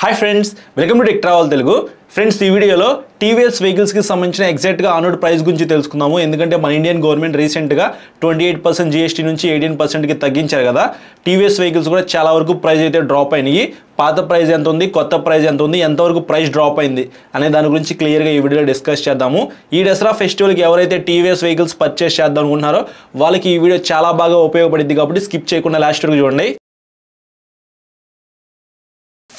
Hi friends, welcome to tech travel Telugu. Friends, ఈ వీడియోలో TVS వెహికల్స్కి సంబంధించిన ఎగ్జాక్ట్గా ఆన్రోడ్ ప్రైస్ గురించి తెలుసుకుందాము. ఎందుకంటే మన ఇండియన్ గవర్నమెంట్ రీసెంట్గా 28% జీఎస్టీ నుంచి 18%కి తగ్గించారు కదా. టీవీఎస్ వెహికల్స్ కూడా చాలా వరకు ప్రైస్ అయితే డ్రాప్ అయినాయి. పాత ప్రైస్ ఎంత ఉంది, కొత్త ప్రైస్ ఎంత ఉంది, ఎంతవరకు ప్రైస్ డ్రాప్ అయింది అనే దాని గురించి క్లియర్గా ఈ వీడియోలో డిస్కస్ చేద్దాము. ఈ దసరా ఫెస్టివల్కి ఎవరైతే టీవీఎస్ వెహికల్స్ పర్చేస్ చేద్దాం అనుకుంటున్నారో వాళ్ళకి ఈ వీడియో చాలా బాగా ఉపయోగపడుతుంది. కాబట్టి స్కిప్ చేయకుండా లాస్ట్ వరకు చూడండి.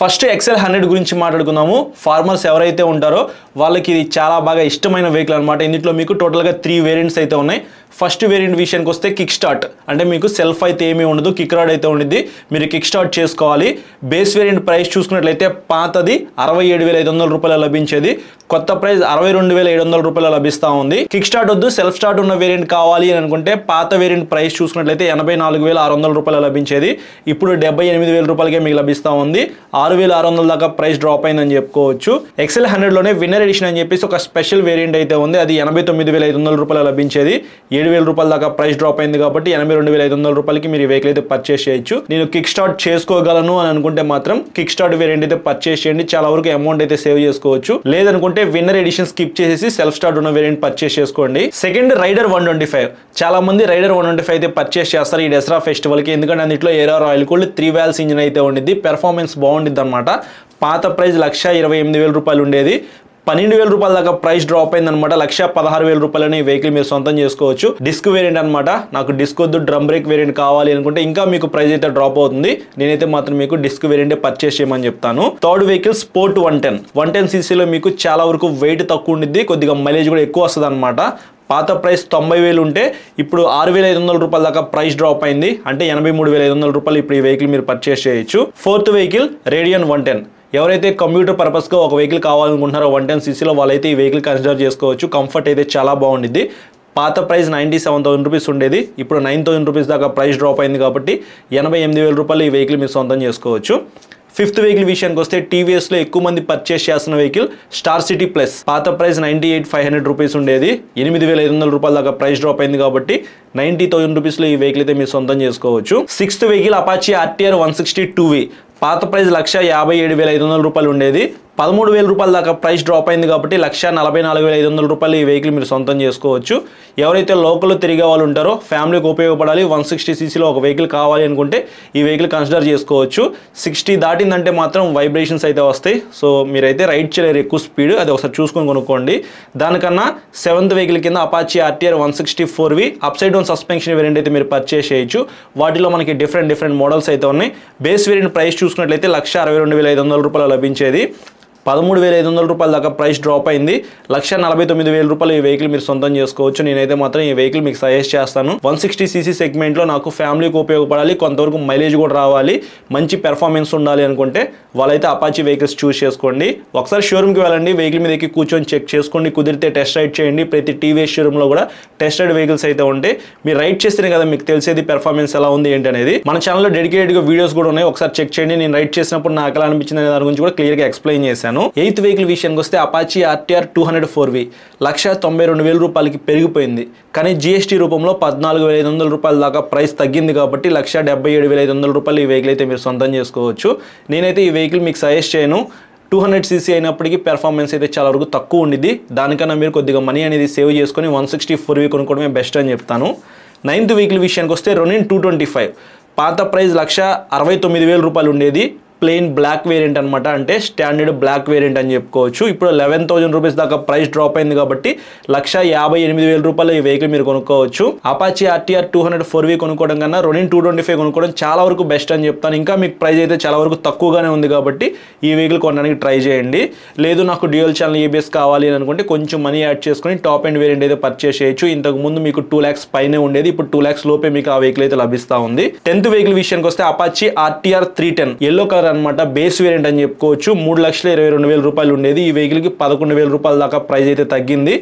ఫస్ట్ ఎక్సెల్ 100 గురించి మాట్లాడుకుందాము. ఫార్మర్స్ ఎవరైతే ఉంటారో వాళ్ళకి ఇది చాలా బాగా ఇష్టమైన వెహికల్ అనమాట. ఇందులో మీకు టోటల్గా 3 వేరియంట్స్ అయితే ఉన్నాయి. ఫస్ట్ వేరియంట్ విషయానికి వస్తే కిక్ స్టార్ట్, అంటే మీకు సెల్ఫ్ అయితే ఏమీ ఉండదు, కిక్ రాడ్ అయితే ఉండిద్ది. మీరు కిక్ స్టార్ట్ చేసుకోవాలి. బేస్ వేరియంట్ ప్రైస్ చూసుకున్నట్లయితే పాతది 67,500 రూపాయలు లభించేది, కొత్త ప్రైస్ 62,700 రూపాయలు లభిస్తూ ఉంది. కిక్ స్టార్ట్ వద్దు, సెల్ఫ్ స్టార్ట్ ఉన్న వేరియంట్ కావాలి అని అనుకుంటే పాత వేరియంట్ ప్రైస్ చూసుకున్నట్లయితే 84,600 రూపాయలు లభించేది, ఇప్పుడు 78,000 రూపాయలకే మీకు లభిస్తూ ఉంది. 6,600 దాకా ప్రైస్ డ్రాప్ అయిందని చెప్పుకోవచ్చు. ఎక్సెల్ 100లోనే విన్నర్ ఎడిషన్ అని చెప్పేసి ఒక స్పెషల్ వేరియంట్ అయితే ఉంది. అది 89,500 రూపాయలు లభించేది, 7,000 రూపాయల దాకా ప్రైస్ డ్రాప్ అయింది కాబట్టి 82,500 రూపాయలకి మీరు ఈ వెహికల్ అయితే పర్చేస్ చేయొచ్చు. నేను కిక్ స్టార్ట్ చేసుకోగలను అని అనుకుంటే మాత్రం కిక్ స్టార్ట్ వేరియంట్ అయితే పర్చేస్ చేయండి, చాలా వరకు అమౌంట్ అయితే సేవ్ చేసుకోవచ్చు. లేదనుకుంటే విన్నర్ ఎడిషన్ స్కిప్ చేసేసి సెల్ఫ్ స్టార్ట్ ఉన్న వేరియంట్ పర్చేస్ చేసుకోండి. Second Raider 125. చాలా మంది రైడర్ 125 అయితే పర్చేస్ చేస్తారు ఈ దసరా ఫెస్టివల్ కి. ఎందుకంటే అందులో air oil cooled 3 valves engine అయితే ఉండిద్ది, పెర్ఫార్మెన్స్ బాగుండిద్ది అనమాట. పాత ప్రైస్ 1,28,000 రూపాయలు ఉండేది, 12,000 రూపాయల దాకా ప్రైస్ డ్రాప్ అయింది అనమాట. 1,16,000 రూపాయలని ఈ వెహికల్ మీరు సొంతం చేసుకోవచ్చు. డిస్క్ వేరియంట్ అనమాట. నాకు డిస్క్ వద్దు, డ్రమ్ బ్రేక్ వేరియంట్ కావాలి అనుకుంటే ఇంకా మీకు ప్రైస్ అయితే డ్రాప్ అవుతుంది. నేనైతే మాత్రం మీకు డిస్క్ వేరియంట్ పర్చేస్ చేయమని చెప్తాను. థర్డ్ వెహికల్ స్పోర్ట్ 110 సీసీలో మీకు చాలా వరకు వెయిట్ తక్కువ ఉండిద్ది, కొద్దిగా మైలేజ్ కూడా ఎక్కువ వస్తుంది అనమాట. పాత ప్రైస్ 90,000 ఉంటే ఇప్పుడు 6,500 రూపాయల దాకా ప్రైస్ డ్రాప్ అయింది, అంటే 83,500 రూపాయలు ఇప్పుడు ఈ వెహికల్ మీరు పర్చేస్ చేయొచ్చు. Fourth vehicle radian 110. ఎవరైతే కంప్యూటర్ పర్పస్గా ఒక వెహికల్ కావాలనుకుంటున్నారో 110 సీసీలో వాళ్ళైతే ఈ వెహికల్ కన్సిడర్ చేసుకోవచ్చు. కంఫర్ట్ అయితే చాలా బాగుండిద్ది. పాత ప్రైస్ 97,000 రూపీస్ ఉండేది, ఇప్పుడు 9,000 రూపీస్ దాకా ప్రైస్ డ్రాప్ అయింది కాబట్టి 88,000 రూపాయలు ఈ వెహికల్ మీరు సొంతం చేసుకోవచ్చు. ఫిఫ్త్ వెహికల్ విషయానికి వస్తే టీవీఎస్లో ఎక్కువ మంది పర్చేస్ చేస్తున్న వెహికల్ స్టార్ సిటీ ప్లస్. పాత ప్రైస్ 98,500 రూపీస్ ఉండేది, 8,500 రూపాయల దాకా ప్రైస్ డ్రాప్ అయింది కాబట్టి 90,000 రూపీస్లో ఈ వెహికల్ అయితే మీరు సొంతం చేసుకోవచ్చు. Sixth vehicle Apache RTR 160 2V. పాత ప్రైస్ 1,57,500 రూపాయలు ఉండేది, 13,000 రూపాయల దాకా ప్రైస్ డ్రాప్ అయింది కాబట్టి 1,44,500 రూపాయలు ఈ వెహికల్ మీరు సొంతం చేసుకోవచ్చు. ఎవరైతే లోకల్లో తిరిగే వాళ్ళు ఉంటారో, ఫ్యామిలీకి ఉపయోగపడాలి, 160 సీసీలో ఒక వెహికల్ కావాలి అనుకుంటే ఈ వెహికల్ కన్సిడర్ చేసుకోవచ్చు. 60 దాటిందంటే మాత్రం వైబ్రేషన్స్ అయితే వస్తాయి, సో మీరైతే రైడ్ చేయలేరు ఎక్కువ స్పీడ్, అది ఒకసారి చూసుకొని కొనుక్కోండి. దానికన్నా సెవెంత్ వెహికల్ కింద Apache RTR 160 4V upside down suspension variant అయితే మీరు పర్చేస్ చేయొచ్చు. వాటిలో మనకి డిఫరెంట్ మోడల్స్ అయితే ఉన్నాయి. బేస్ వేరియంట్ ప్రైస్ చూసుకున్నట్లయితే 1,62,500 రూపాయలు లభించేది, 13,500 రూపాయల దాకా ప్రైస్ డ్రాప్ అయింది, 1,49,000 రూపాయలు ఈ వెహికల్ మీరు సొంతం చేసుకోవచ్చు. నేనైతే మాత్రం ఈ వెహికల్ మీకు సజెస్ట్ చేస్తాను. 160 సీసీ సెగ్మెంట్లో నాకు ఫ్యామిలీకి ఉపయోగపడాలి, కొంతవరకు మైలేజ్ కూడా రావాలి, మంచి పెర్ఫార్మెన్స్ ఉండాలి అనుకుంటే వాళ్ళైతే అపాచీ వెహికల్స్ చూస్ చేసుకోండి. ఒకసారి షోరూమ్కి వెళ్ళండి, వెహికల్ మీద ఎక్కి కూర్చొని చెక్ చేసుకోండి, కుదిరితే టెస్ట్ రైడ్ చేయండి. ప్రతి టీవీఎస్ షోరూమ్లో కూడా టెస్ట్ రైడ్ వెహికల్స్ అయితే ఉంటాయి. మీరు రైడ్ చేస్తేనే కదా మీకు తెలిసేది పెర్ఫార్మెన్స్ ఎలా ఉంది ఏంటి అనేది. మన ఛానల్లో డెడికేటెడ్గా వీడియోస్ కూడా ఉన్నాయి, ఒకసారి చెక్ చేయండి. నేను రైడ్ చేసినప్పుడు నాకు ఎలా అనిపించింది అనే దాని గురించి కూడా క్లియర్గా ఎక్స్ప్లెయిన్ చేశాను. ఎయిత్ వెహికల్ విషయానికి వస్తే అపాచీ ఆర్టీఆర్ 200 4V 1,92,000 రూపాయలకి పెరిగిపోయింది, కానీ జీఎస్టీ రూపంలో 14,500 రూపాయల దాకా ప్రైస్ తగ్గింది కాబట్టి 1,77,500 రూపాయలు ఈ వెహికల్ అయితే మీరు సొంతం చేసుకోవచ్చు. నేనైతే ఈ వెహికల్ మీకు సజెస్ట్ చేయను. 200 సీసీ అయినప్పటికీ పెర్ఫార్మెన్స్ అయితే చాలా వరకు తక్కువ ఉండిద్ది. దానికన్నా మీరు కొద్దిగా మనీ అనేది సేవ్ చేసుకొని 160 4V కొనుక్కోవడమే బెస్ట్ అని చెప్తాను. నైన్త్ వెహికల్ విషయానికి వస్తే రోనిన్ 225. పాత ప్రైస్ 1,69,000 రూపాయలు ఉండేది, ప్లెయిన్ బ్లాక్ వేరియంట్ అనమాట, అంటే స్టాండర్డ్ బ్లాక్ వేరియంట్ అని చెప్పుకోవచ్చు. ఇప్పుడు 11,000 రూపీస్ దాకా ప్రైస్ డ్రాప్ అయింది కాబట్టి 1,58,000 రూపాయలు ఈ వెహికల్ మీరు కొనుక్కోవచ్చు. అపాచీ ఆర్టీఆర్ 200 4V కొనుక్కోవడం కన్నా రోనిన్ 225 కొనుక్కోవడం చాలా వరకు బెస్ట్ అని చెప్తాను. ఇంకా మీకు ప్రైస్ అయితే చాలా వరకు తక్కువగానే ఉంది కాబట్టి ఈ వెహికల్ కొనడానికి ట్రై చేయండి. లేదు నాకు డ్యూయల్ ఛానల్ ఏబిఎస్ కావాలి అని అనుకుంటే కొంచెం మనీ యాడ్ చేసుకుని టాప్ ఎండ్ వేరియంట్ అయితే పర్చేస్ చేయొచ్చు. ఇంతకు ముందు మీకు 2 lakhs పైనే ఉండేది, ఇప్పుడు 2 lakhs లోపే మీకు ఆ వెహికల్ అయితే లభిస్తూ ఉంది. 10th వెహికల్ విషయానికి వస్తే అపాచీ ఆర్టీఆర్ 310 ఎల్లో కలర్ అనమాట, బేస్ వేరియంట్ అని చెప్పుకోవచ్చు. 3,22,000 రూపాయలు ఉండేది, ఈ వెహికల్ కి 11,000 రూపాయల దాకా ప్రైస్ అయితే తగ్గింది.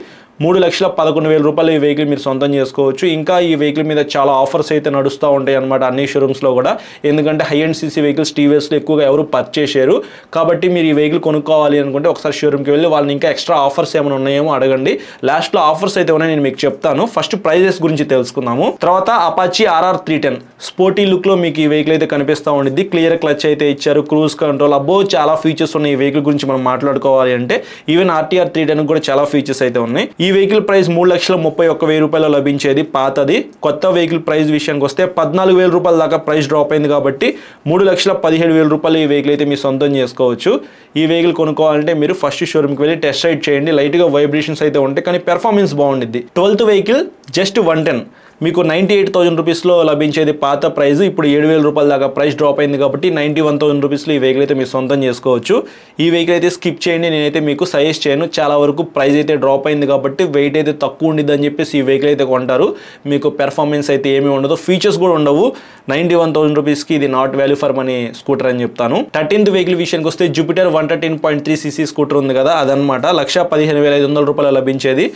3,11,000 రూపాయలు ఈ వెహికల్ మీరు సొంతం చేసుకోవచ్చు. ఇంకా ఈ వెహికల్ మీద చాలా ఆఫర్స్ అయితే నడుస్తూ ఉంటాయి అన్నమాట అన్ని షోరూమ్స్లో కూడా. ఎందుకంటే హై అండ్ సీసీ వెహికల్స్ టీవీఎస్లో ఎక్కువగా ఎవరు పర్చేస్ చేయరు. కాబట్టి మీరు ఈ వెహికల్ కొనుక్కోవాలి అనుకుంటే ఒకసారి షోరూమ్కి వెళ్ళి వాళ్ళని ఇంకా ఎక్స్ట్రా ఆఫర్స్ ఏమైనా ఉన్నాయేమో అడగండి. లాస్ట్లో ఆఫర్స్ అయితే ఉన్నాయి, నేను మీకు చెప్తాను. ఫస్ట్ ప్రైజెస్ గురించి తెలుసుకుందాము. తర్వాత అపాచీ RR 310 స్పోర్టీ లుక్లో మీకు ఈ వెహికల్ అయితే కనిపిస్తూ ఉండిద్ది. క్లియర్ క్లచ్ అయితే ఇచ్చారు, క్రూజ్ కంట్రోల్, అబ్బో చాలా ఫీచర్స్ ఉన్నాయి ఈ వెహికల్ గురించి మనం మాట్లాడుకోవాలి అంటే. ఈవెన్ RTR 310 కూడా చాలా ఫీచర్స్ అయితే ఉన్నాయి. ఈ వెహికల్ ప్రైస్ 3,31,100 రూపాయలు లభించేది పాతది. కొత్త వెహికల్ ప్రైస్ విషయానికి వస్తే 14,000 రూపాయల దాకా ప్రైస్ డ్రాప్ అయింది కాబట్టి 3,17,000 రూపాయలు ఈ వెహికల్ అయితే మీరు సొంతం చేసుకోవచ్చు. ఈ వెహికల్ కొనుక్కోవాలంటే మీరు ఫస్ట్ షోరూమ్కి వెళ్ళి టెస్ట్ రైడ్ చేయండి. లైట్గా వైబ్రేషన్స్ అయితే ఉంటాయి కానీ పెర్ఫార్మెన్స్ బాగుండిద్ది. 12th వెహికల్ జస్ట్ 110 మీకు 98,000 రూపీస్లో లభించేది పాత ప్రైస్. ఇప్పుడు 7,000 రూపాయల దాకా ప్రైస్ డ్రాప్ అయింది కాబట్టి 91,000 రూపీస్లో ఈ వెహికల్ అయితే మీరు సొంతం చేసుకోవచ్చు. ఈ వెహికల్ అయితే స్కిప్ చేయండి, నేనైతే మీకు సజెస్ట్ చేయను. చాలా వరకు ప్రైస్ అయితే డ్రాప్ అయింది కాబట్టి వెయిట్ అయితే తక్కువ ఉండిద్ది అని చెప్పేసి ఈ వెహికల్ అయితే కొంటారు. మీకు పెర్ఫార్మెన్స్ అయితే ఏమీ ఉండదు, ఫీచర్స్ కూడా ఉండవు. 91,000 రూపీస్కి ఇది not value for money scooter అని చెప్తాను. 13th వెహికల్ విషయానికి వస్తే జూపిటర్ 113.3cc స్కూటర్ ఉంది కదా, అదనమాట. 1,15,500 రూపాయలు లభించేది.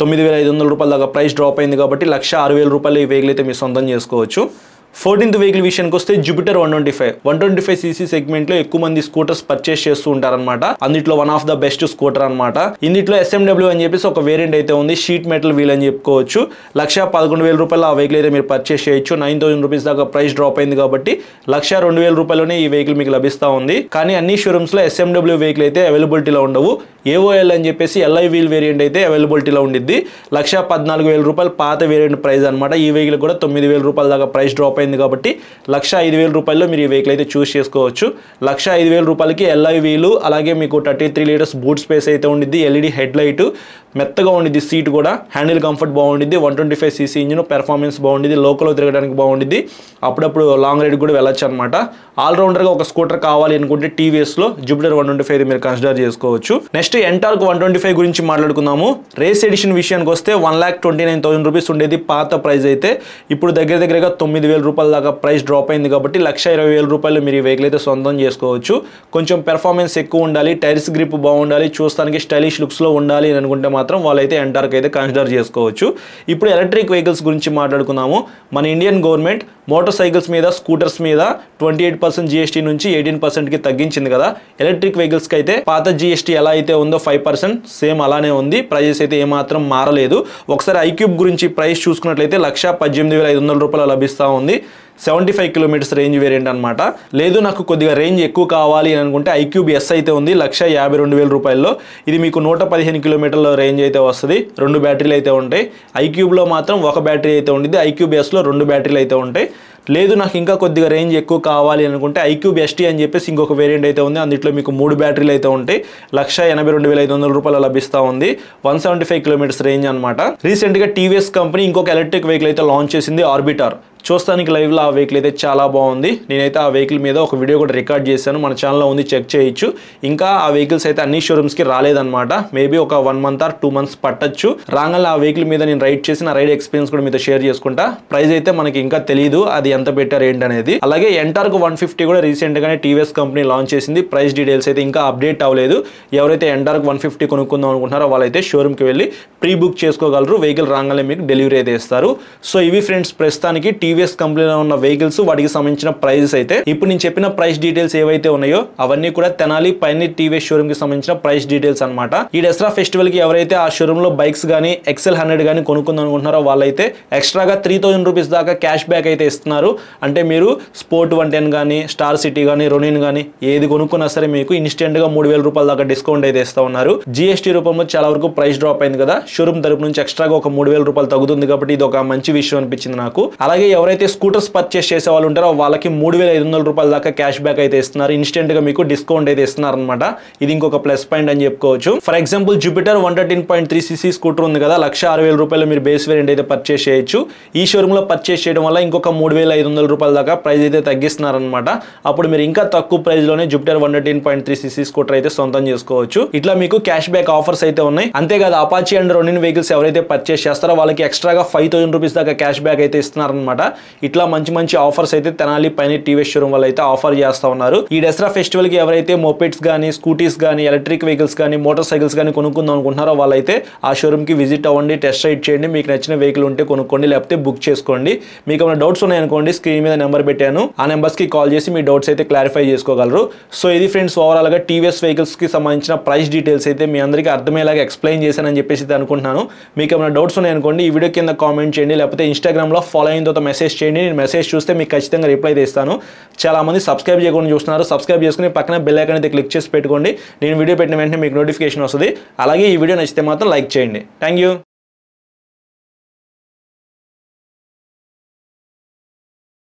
9,500 రూపాయల దాకా ప్రైస్ డ్రాప్ అయింది కాబట్టి 1,06,000 రూపాయలు ఈ వెహికల్ అయితే మీరు సొంతం చేసుకోవచ్చు. 14th వెహికల్ విషయానికి వస్తే జూపిటర్ 125cc సెగ్మెంట్లో ఎక్కువ మంది స్కూటర్స్ పర్చేస్ చేస్తూ ఉంటారనమాట. అందులో one of the best scooter అనమాట. ఇందులో SMW అని చెప్పేసి ఒక వేరియంట్ అయితే ఉంది, షీట్ మెటల్ వీల్ అని చెప్పుకోవచ్చు. 1,11,000 రూపాయలు ఆ వెహికల్ అయితే మీరు పర్చేస్ చేయొచ్చు. 9,000 రూపీస్ దాకా ప్రైస్ డ్రాప్ అయింది కాబట్టి 1,02,000 రూపాయలోనే ఈ వెహికల్ మీకు లభిస్తూ ఉంది. కానీ అన్ని షోరూమ్స్లో SMW వెహికల్ అయితే అవైలబిలిటీలో ఉండవు. AOL అని చెప్పేసి LI వీల్ వేరియంట్ అయితే అవైలబిలిటీలో ఉండిద్ది. 1,14,000 రూపాయలు పాత వేరియంట్ ప్రైస్ అనమాట. ఈ వెహికల్ కూడా 9,000 రూపాయల దాకా ప్రైస్ డ్రాప్ అయింది కాబట్టి 1,05,000 రూపాయల్లో మీరు ఈ వెహికల్ అయితే చూస్ చేసుకోవచ్చు. 1,05,000 రూపాయలకి LI వీలు, అలాగే మీకు 33 లీటర్స్ బూట్ స్పేస్ అయితే ఉండిద్ది. LED హెడ్ లైట్, మెత్తగా ఉండిద్ది సీట్ కూడా, హ్యాండిల్ కంఫర్ట్ బాగుండిద్ది. 125cc ఇంజిన్, పెర్ఫార్మెన్స్ బాగుండిద్ది, లోకల్లో తిరగడానికి బాగుండిద్ది, అప్పుడప్పుడు లాంగ్ రైడ్ కూడా వెళ్ళొచ్చు అనమాట. ఆల్రౌండర్గా ఒక స్కూటర్ కావాలి అనుకుంటే టీవీఎస్లో జూపిటర్ 125 మీరు కన్సిడర్ చేసుకోవచ్చు. నెక్స్ట్ ఎంటార్క్ 125 గురించి మాట్లాడుకుందాము. రేస్ ఎడిషన్ విషయానికి వస్తే 1,29,000 రూపీస్ ఉండేది పాత ప్రైస్ అయితే. ఇప్పుడు దగ్గరగా 9,000 రూపాయల దాకా ప్రైస్ డ్రాప్ అయింది కాబట్టి 1,20,000 రూపాయలు మీరు ఈ వెహికల్ అయితే సొంతం చేసుకోవచ్చు. కొంచెం పెర్ఫార్మెన్స్ ఎక్కువ ఉండాలి, టైర్స్ గ్రిప్ బాగుండాలి, చూస్తానికి స్టైలిష్ లుక్స్లో ఉండాలి అని అనుకుంటే మాత్రం వాళ్ళైతే ఎంటార్క్ అయితే కన్సిడర్ చేసుకోవచ్చు. ఇప్పుడు ఎలక్ట్రిక్ వెహికల్స్ గురించి మాట్లాడుకుందాము. మన ఇండియన్ గవర్నమెంట్ మోటార్ సైకిల్స్ మీద, స్కూటర్స్ మీద 28% GST నుంచి 18%కి తగ్గించింది కదా. ఎలక్ట్రిక్ వెహికల్స్కి అయితే పాత GST ఎలా అయితే ఉందో 5% సేమ్ అలానే ఉంది. ప్రైజెస్ అయితే ఏమాత్రం మారలేదు. ఒకసారి ఐక్యూబ్ గురించి ప్రైస్ చూసుకున్నట్లయితే 1,18,500 రూపాయలు లభిస్తూ ఉంది. 75 కిలోమీటర్స్ రేంజ్ వేరియంట్ అనమాట. లేదు నాకు కొద్దిగా రేంజ్ ఎక్కువ కావాలి అని అనుకుంటే ఐక్యూబ్ S అయితే ఉంది 1,52,000 రూపాయల్లో. ఇది మీకు 115 కిలోమీటర్ల రేంజ్ అయితే వస్తుంది. 2 బ్యాటరీలు అయితే ఉంటాయి. ఐక్యూబ్లో మాత్రం ఒక బ్యాటరీ అయితే ఉంటుంది, ఐక్యూబ్ Sలో 2 బ్యాటరీలు అయితే ఉంటాయి. లేదు నాకు ఇంకా కొద్దిగా రేంజ్ ఎక్కువ కావాలి అనుకుంటే ఐక్యూబ్ ST అని చెప్పేసి ఇంకొక వేరియంట్ అయితే ఉంది. అందులో మీకు 3 బ్యాటరీలు అయితే ఉంటాయి. 1,82,500 రూపాయలు లభిస్తూ ఉంది. 175 కిలోమీటర్స్ రేంజ్ అనమాట. రీసెంట్గా టీవీఎస్ కంపెనీ ఇంకొక ఎలక్ట్రిక్ వెహికల్ అయితే లాంచ్ చేసింది, ఆర్బిటార్. చూస్తానికి లైవ్లో ఆ వెహికల్ అయితే చాలా బాగుంది. నేనైతే ఆ వెహికల్ మీద ఒక వీడియో కూడా రికార్డ్ చేశాను, మన ఛానల్లో ఉంది, చెక్ చేయొచ్చు. ఇంకా ఆ వెహికల్స్ అయితే అన్ని షోరూమ్స్కి రాలేదన్నమాట. మేబీ ఒక 1 మంత్ ఆర్ 2 మంత్స్ పట్టచ్చు. రాగానే ఆ వెహికల్ మీద నేను రైడ్ చేసి నా రైడ్ ఎక్స్పీరియన్స్ కూడా మీతో షేర్ చేసుకుంటా. ప్రైస్ అయితే మనకి ఇంకా తెలియదు అది ఎంత పెట్టారు ఏంటనేది. అలాగే ఎంటార్క్ 150 కూడా రీసెంట్గానే టీవీఎస్ కంపెనీ లాంచ్ చేసింది. ప్రైస్ డీటెయిల్స్ అయితే ఇంకా అప్డేట్ అవ్వలేదు. ఎవరైతే ఎంటార్క్ 150 కొనుక్కుందాం అనుకుంటున్నారో వాళ్ళైతే షోరూమ్కి వెళ్ళి ప్రీ బుక్ చేసుకోగలరు. వెహికల్ రాగానే మీకు డెలివరీ అయితే ఇస్తారు. సో ఇవి ఫ్రెండ్స్ ప్రస్తుతానికి టీవీఎస్ కంపెనీలో ఉన్న వెహికల్స్, వాటికి సంబంధించిన ప్రైజెస్ అయితే. ఇప్పుడు నేను చెప్పిన ప్రైస్ డీటెయిల్స్ ఏవైతే ఉన్నాయో అవన్నీ కూడా తెనాలి పైన టీవీఎస్ షోరూమ్ కి సంబంధించిన ప్రైస్ డీటెయిల్స్ అనమాట. ఈ దసరా ఫెస్టివల్ కి ఎవరైతే ఆ షోరూమ్ లో బైక్స్ గానీ XL 100 గానీ కొనుక్కుందాం అనుకుంటున్నారో వాళ్ళైతే ఎక్స్ట్రాగా 3,000 రూపీస్ దాకా క్యాష్ బ్యాక్ అయితే ఇస్తున్నారు. అంటే మీరు స్పోర్ట్ 110 కానీ, స్టార్ సిటీ కానీ, రొనిన్ కానీ ఏది కొనుక్కున్నా సరే మీకు ఇన్స్టెంట్ గా 3,000 రూపాయల దాకా డిస్కౌంట్ అయితే ఇస్తా ఉన్నారు. GST రూపంలో చాలా వరకు ప్రైస్ డ్రాప్ అయింది కదా, షోరూమ్ తరపు నుంచి ఎక్స్ట్రాగా ఒక 3,000 రూపాయలు తగ్గుతుంది కాబట్టి ఇది ఒక మంచి విషయం అనిపించింది నాకు. అలాగే ఎవరైతే స్కూటర్స్ పర్చేస్ చేసే వాళ్ళు ఉంటారో వాళ్ళకి 3,500 రూపాయల దాకా క్యాష్ బ్యాక్ అయితే ఇస్తున్నారు. ఇన్స్టెంట్ గా మీకు డిస్కౌంట్ అయితే ఇస్తున్నారు అనమాట. ఇది ఇంకొక ప్లస్ పాయింట్ అని చెప్పుకోవచ్చు. For example Jupiter 113.3cc scooter ఉంది కదా, 1,06,000 రూపాయలు మీరు బేస్ వేరియంట్ అయితే పర్చేస్ చేయొచ్చు. ఈ షోరూమ్ లో పర్చేస్ చేయడం వల్ల ఇంకొక 3,500 రూపాయల దాకా ప్రైస్ అయితే తగ్గిస్తున్నారు అనమాట. అప్పుడు మీరు ఇంకా తక్కువ ప్రైస్ లోనే జూపిటర్ 113.3cc స్కూటర్ అయితే సొంతం చేసుకోవచ్చు. ఇట్లా మీకు క్యాష్ బ్యాక్ ఆఫర్స్ అయితే ఉన్నాయి. అంతేకాదు అపాచీ అండ్ రొనిన్ వెహికల్స్ ఎవరైతే పర్చేస్ చేస్తారో వాళ్ళకి ఎక్స్ట్రాగా 5,000 రూపీస్ దాకా క్యాష్ బ్యాక్ అయితే ఇస్తున్నారు అనమాట. ఇట్లా మంచి మంచి ఆఫర్స్ అయితే తెనాలి పైన టీవీఎస్ షోరూమ్ వాళ్ళు అయితే ఆఫర్ చేస్తా ఉన్నారు. ఈ దసరా ఫెస్టివల్ కి ఎవరైతే మోపెడ్స్ కానీ, స్కూటీస్ కానీ, ఎలక్ట్రిక్ వెహికల్స్ కానీ, మోటార్ సైకిల్స్ కానీ కొనుక్కుందాం అనుకుంటున్నారో వాళ్ళైతే ఆ షోరూమ్ కి విజిట్ అవ్వండి, టెస్ట్ రైడ్ చేయండి, మీకు నచ్చిన వెహికల్ ఉంటే కొనుక్కోండి, లేకపోతే బుక్ చేసుకోండి. మీకు ఏమైనా డౌట్స్ ఉన్నాయనుకోండి, స్క్రీన్ మీద నెంబర్ పెట్టాను, ఆ నెంబర్స్ కి కాల్ చేసి మీ డౌట్స్ అయితే క్లారిఫై చేసుకోగలరు. సో ఇది ఫ్రెండ్స్ ఓవరాల్ గా టీవీఎస్ వెహికల్స్ కి సంబంధించిన ప్రైస్ డీటెయిల్స్ అయితే మీ అందరికీ అర్థమయ్యేలాగా ఎక్స్ప్లెయిన్ చేశానని చెప్పేసి అనుకుంటున్నాను. మీకు ఏమైనా డౌట్స్ ఉన్నాయనుకోండి ఈ వీడియో కింద కామెంట్ చేయండి, లేకపోతే ఇన్స్టాగ్రామ్ లో ఫాలో అయిన తర్వాత మెసేజ్ చేయండి. నేను మెసేజ్ చూస్తే మీకు ఖచ్చితంగా రిప్లై చేస్తాను. చాలా మంది సబ్స్క్రైబ్ చేయకుండా చూస్తున్నారు, సబ్స్క్రైబ్ చేసుకుని పక్కన బెల్ ఐకాన్ అయితే క్లిక్ చేసి పెట్టుకోండి. నేను వీడియో పెట్టిన వెంటనే మీకు నోటిఫికేషన్ వస్తుంది. అలాగే ఈ వీడియో నచ్చితే మాత్రం లైక్ చేయండి. Thank you.